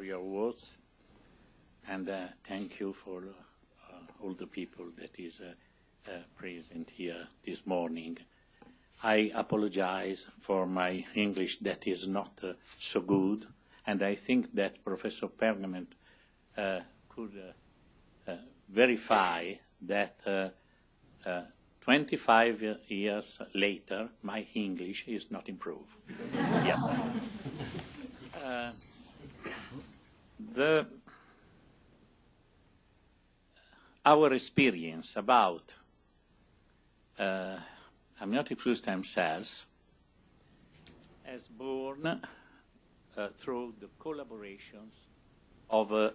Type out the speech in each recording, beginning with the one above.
your words, and thank you for all the people that is present here this morning. I apologize for my English that is not so good, and I think that Professor Pergament could verify that 25 years later, my English is not improved. Yeah. Our experience about amniotic fluid stem cells is born through the collaborations of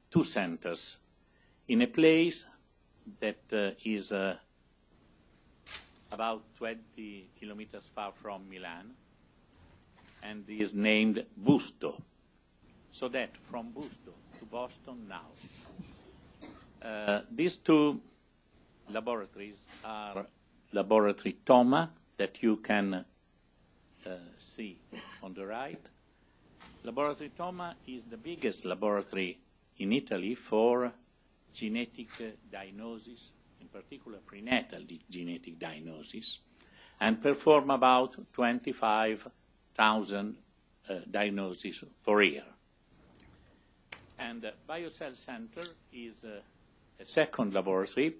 two centers in a place that is about 20 kilometers far from Milan, and is named Busto. So that from Busto to Boston now, these two laboratories are Laboratory Toma, that you can see on the right. Laboratory Toma is the biggest laboratory in Italy for genetic diagnosis, in particular prenatal genetic diagnosis, and perform about 25,000 diagnoses per year. And BioCell Center is a second laboratory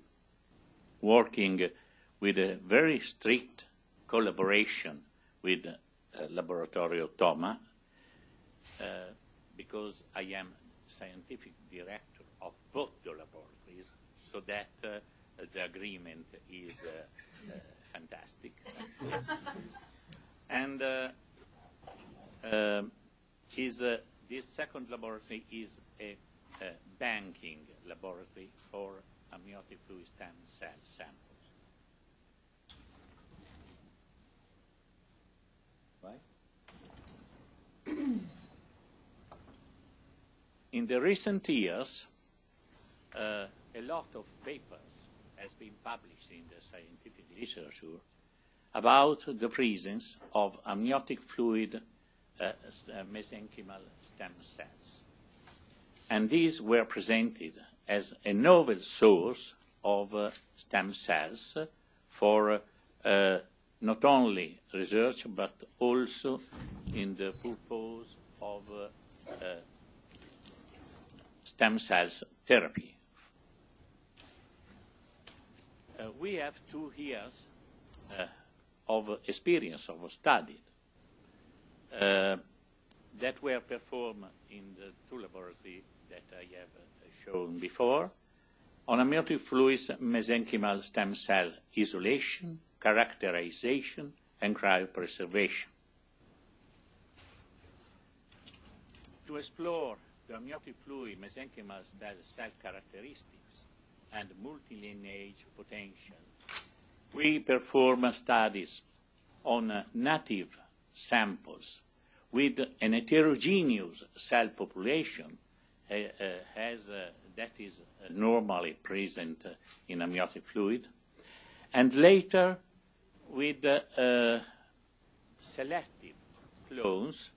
working with a very strict collaboration with Laboratorio Toma, because I am scientific director of both the laboratories, so that the agreement is fantastic. And this second laboratory is a banking laboratory for amniotic fluid stem cell samples. Right? In the recent years, a lot of papers has been published in the scientific literature about the presence of amniotic fluid mesenchymal stem cells. And these were presented as a novel source of stem cells for not only research but also in the purpose of stem cells therapy. We have 2 years of experience of study that were performed in the 2 laboratories that I have shown before on amniotic fluid mesenchymal stem cell isolation, characterization, and cryopreservation. To explore the amniotic fluid mesenchymal cell characteristics and multilineage potential, we perform studies on native samples with an heterogeneous cell population that is normally present in amniotic fluid, and later with selective clones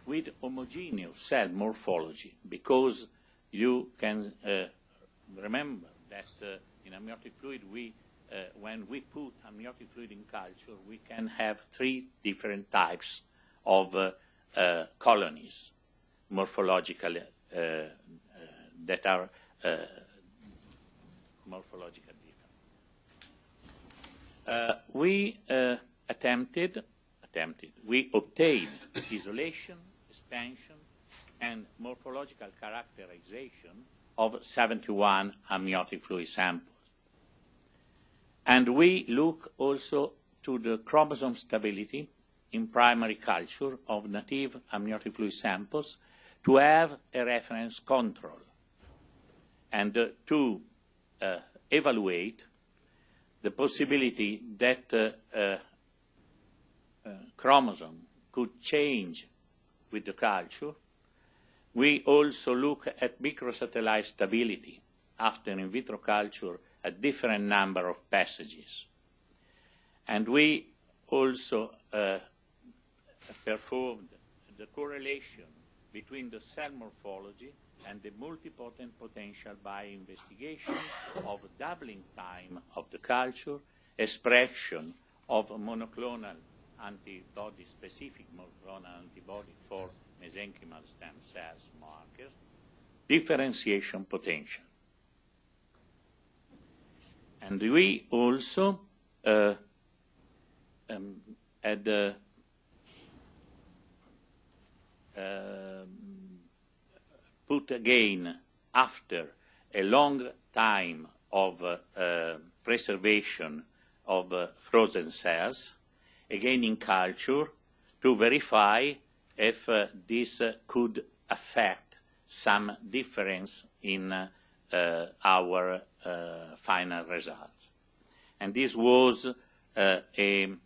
with homogeneous cell morphology, because you can remember that in amniotic fluid, when we put amniotic fluid in culture, we can have 3 different types of colonies, morphological, that are morphologically different. We we obtained isolation, expansion, and morphological characterization of 71 amniotic fluid samples. And we look also to the chromosome stability in primary culture of native amniotic fluid samples to have a reference control and to evaluate the possibility that chromosome could change with the culture. We also look at microsatellite stability after in vitro culture at different number of passages. And we also performed the correlation between the cell morphology and the multipotent potential by investigation of doubling time of the culture, expression of monoclonal antibody, specific monoclonal antibody for mesenchymal stem cells markers, differentiation potential. And we also had put again, after a long time of preservation of frozen cells, again in culture, to verify if this could affect some difference in our final results. And this was a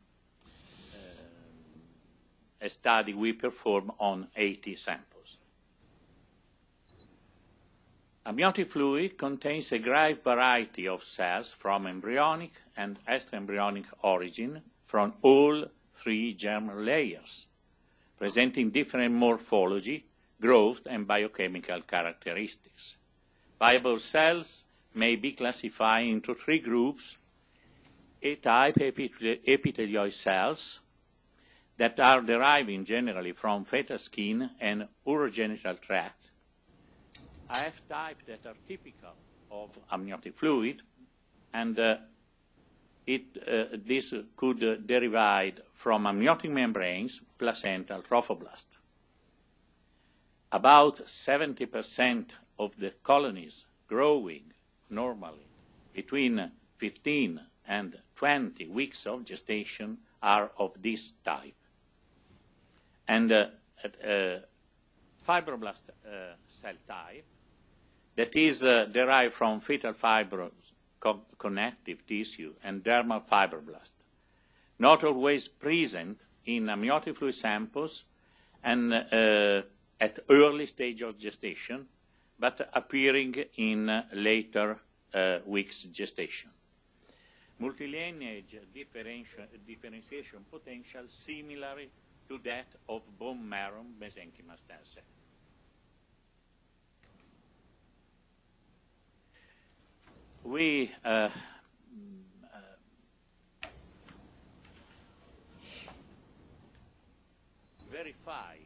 study we performed on 80 samples. Amniotic fluid contains a great variety of cells from embryonic and extraembryonic origin from all three germ layers, presenting different morphology, growth, and biochemical characteristics. Viable cells may be classified into three groups: A-type epithelioid cells that are deriving generally from fetal skin and urogenital tract, F-type that are typical of amniotic fluid, and this could derive from amniotic membranes, placental trophoblast. About 70% of the colonies growing normally between 15 and 20 weeks of gestation are of this type. And fibroblast cell type that is derived from fetal fibrous connective tissue and dermal fibroblast, not always present in amniotic fluid samples and at early stage of gestation, but appearing in later weeks gestation. Multilineage differentiation potential similar to that of bone marrow mesenchymal stem cell. We verify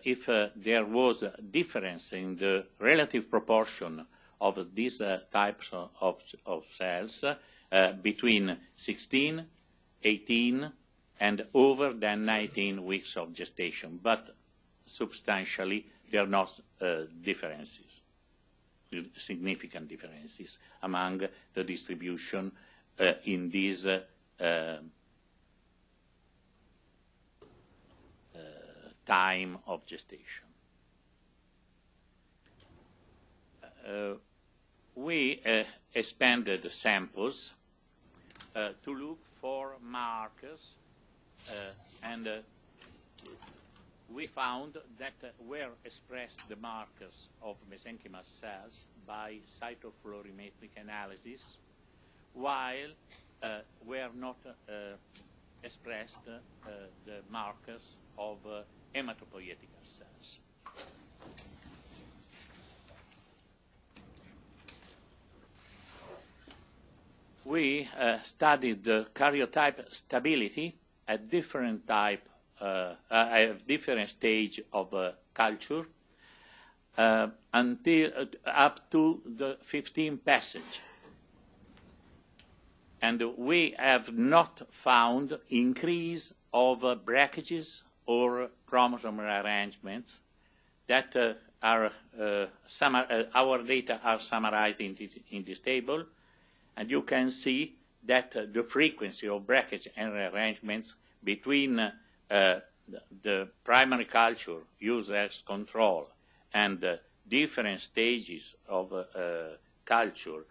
if there was a difference in the relative proportion of these types of cells between 16, 18, and over than 19 weeks of gestation, but substantially there are not differences, significant differences among the distribution in these time of gestation. We expanded the samples to look for markers, and we found that were expressed the markers of mesenchymal cells by cytofluorimetric analysis, while were not expressed the markers of hematopoietic cells. We studied the karyotype stability at different different stage of culture until up to the 15th passage. And we have not found increase of brackages or chromosome rearrangements that are our data are summarized in this table, and you can see that the frequency of breakage and rearrangements between the primary culture used as control and different stages of culture